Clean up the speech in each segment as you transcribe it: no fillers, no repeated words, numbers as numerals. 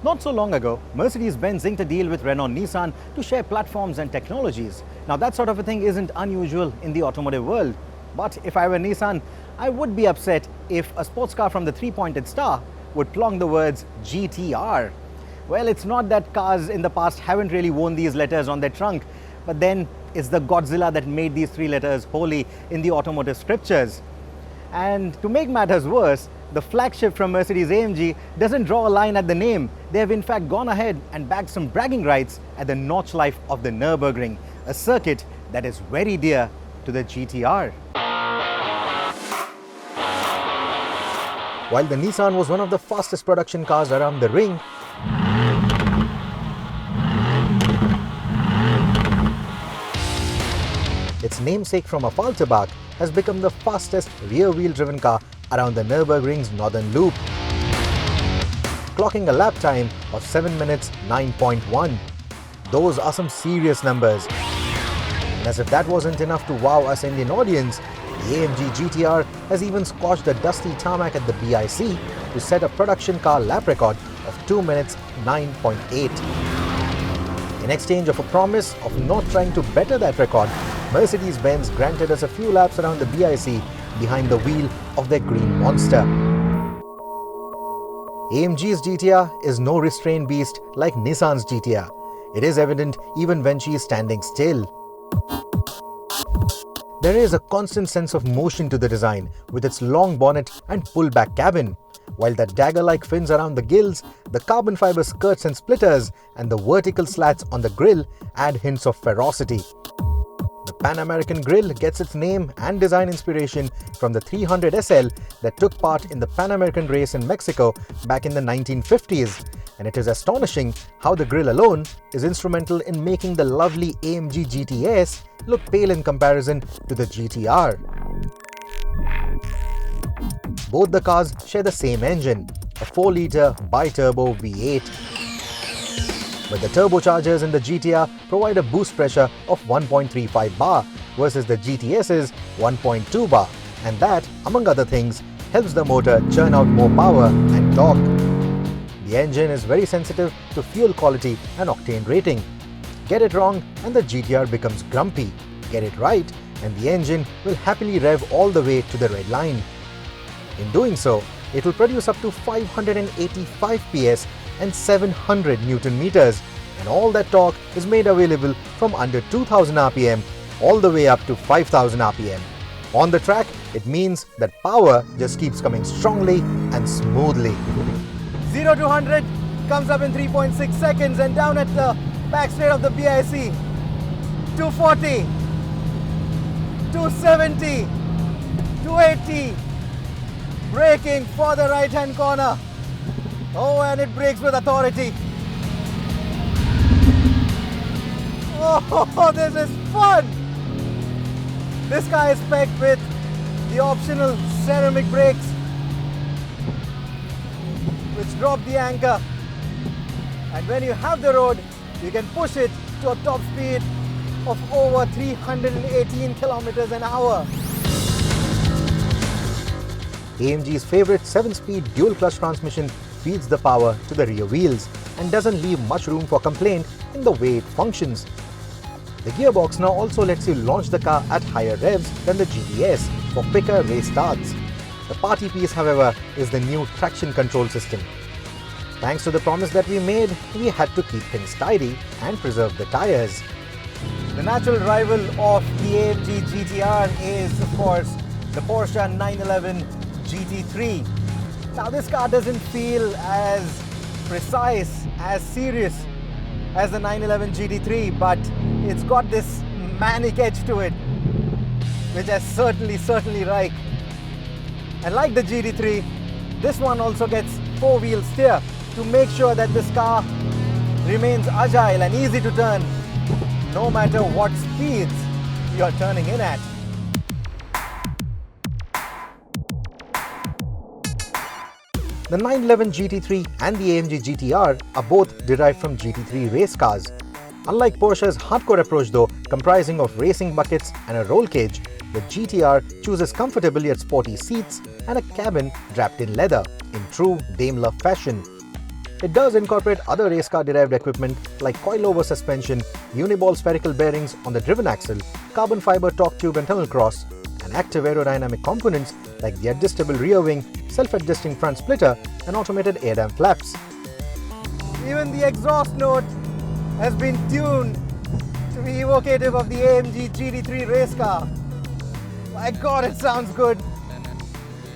Not so long ago, Mercedes-Benz inked a deal with Renault-Nissan to share platforms and technologies. Now that sort of a thing isn't unusual in the automotive world. But if I were Nissan, I would be upset if a sports car from the three-pointed star would plonk the words GTR. Well, it's not that cars in the past haven't really worn these letters on their trunk, but then it's the Godzilla that made these three letters holy in the automotive scriptures. And to make matters worse, the flagship from Mercedes-AMG doesn't draw a line at the name. They have in fact gone ahead and bagged some bragging rights at the notch life of the Nürburgring, a circuit that is very dear to the GTR. While the Nissan was one of the fastest production cars around the ring, its namesake from Affalterbach has become the fastest rear-wheel driven car around the Nürburgring's northern loop, clocking a lap time of 7 minutes 9.1. Those are some serious numbers. And as if that wasn't enough to wow us Indian audience, the AMG GT R has even scorched the dusty tarmac at the BIC to set a production car lap record of 2 minutes 9.8. In exchange of a promise of not trying to better that record, Mercedes-Benz granted us a few laps around the BIC behind the wheel of their green monster. AMG's GTR is no restrained beast like Nissan's GTR. It is evident even when she is standing still. There is a constant sense of motion to the design with its long bonnet and pull-back cabin, while the dagger-like fins around the gills, the carbon fiber skirts and splitters, and the vertical slats on the grille add hints of ferocity. The Pan American grille gets its name and design inspiration from the 300 SL that took part in the Pan American race in Mexico back in the 1950s, and it is astonishing how the grille alone is instrumental in making the lovely AMG GTS look pale in comparison to the GTR. Both the cars share the same engine, a 4-litre bi-turbo V8. But the turbochargers in the GTR provide a boost pressure of 1.35 bar versus the GTS's 1.2 bar, and that, among other things, helps the motor churn out more power and torque. The engine is very sensitive to fuel quality and octane rating. Get it wrong and the GTR becomes grumpy. Get it right and the engine will happily rev all the way to the red line. In doing so, it will produce up to 585 PS and 700 Newton meters, and all that torque is made available from under 2000 RPM all the way up to 5000 RPM. On the track, it means that power just keeps coming strongly and smoothly. 0 to 100 comes up in 3.6 seconds, and down at the back straight of the BIC, 240, 270, 280, braking for the right hand corner. Oh, and it brakes with authority. Oh, this is fun! This car is packed with the optional ceramic brakes, which drop the anchor. And when you have the road, you can push it to a top speed of over 318 kilometers an hour. AMG's favorite 7-speed dual-clutch transmission feeds the power to the rear wheels and doesn't leave much room for complaint in the way it functions. The gearbox now also lets you launch the car at higher revs than the GTS for quicker race starts. The party piece, however, is the new traction control system. Thanks to the promise that we made, we had to keep things tidy and preserve the tires. The natural rival of the AMG GTR is, of course, the Porsche 911 GT3. Now this car doesn't feel as precise, as serious as the 911 GT3, but it's got this manic edge to it, which I certainly like. And like the GT3, this one also gets 4-wheel steer to make sure that this car remains agile and easy to turn, no matter what speeds you're turning in at. The 911 GT3 and the AMG GT R are both derived from GT3 race cars. Unlike Porsche's hardcore approach though, comprising of racing buckets and a roll cage, The GTR chooses comfortable yet sporty seats and a cabin wrapped in leather in true Daimler fashion. It does incorporate other race car-derived equipment like coilover suspension, uniball spherical bearings on the driven axle, carbon fiber torque tube and tunnel cross, and active aerodynamic components like the adjustable rear wing, self-adjusting front splitter, and automated air dam flaps. Even the exhaust note has been tuned to be evocative of the AMG GT3 race car. My God, it sounds good.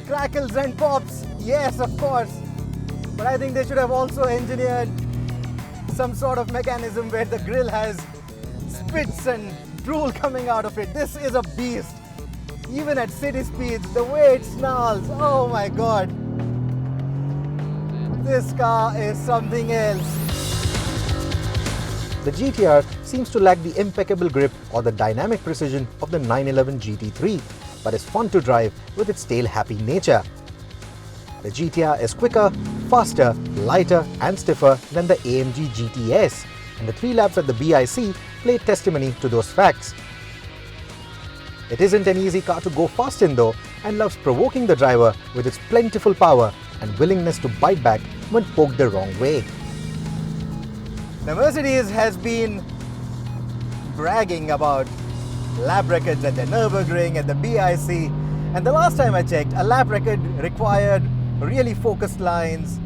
Crackles and pops, yes, of course. But I think they should have also engineered some sort of mechanism where the grille has spits and drool coming out of it. This is a beast. Even at city speeds, the way it snarls, oh my God. This car is something else. The GTR seems to lack the impeccable grip or the dynamic precision of the 911 GT3, but is fun to drive with its tail-happy nature. The GTR is quicker, faster, lighter and stiffer than the AMG GT S, and the 3 laps at the BIC play testimony to those facts. It isn't an easy car to go fast in though, and loves provoking the driver with its plentiful power and willingness to bite back when poked the wrong way. Now, Mercedes has been bragging about lap records at the Nürburgring, at the BIC, and the last time I checked, a lap record required really focused lines,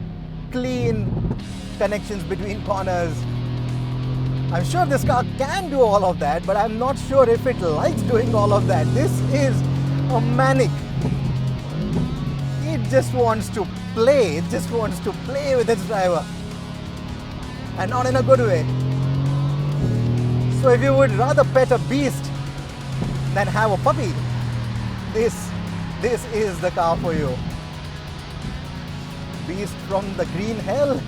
clean connections between corners. I'm sure this car can do all of that, but I'm not sure if it likes doing all of that. This is a manic. It just wants to play. It just wants to play with its driver. And not in a good way. So if you would rather pet a beast than have a puppy, this is the car for you. Beast from the green hell?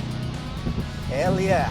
Hell yeah.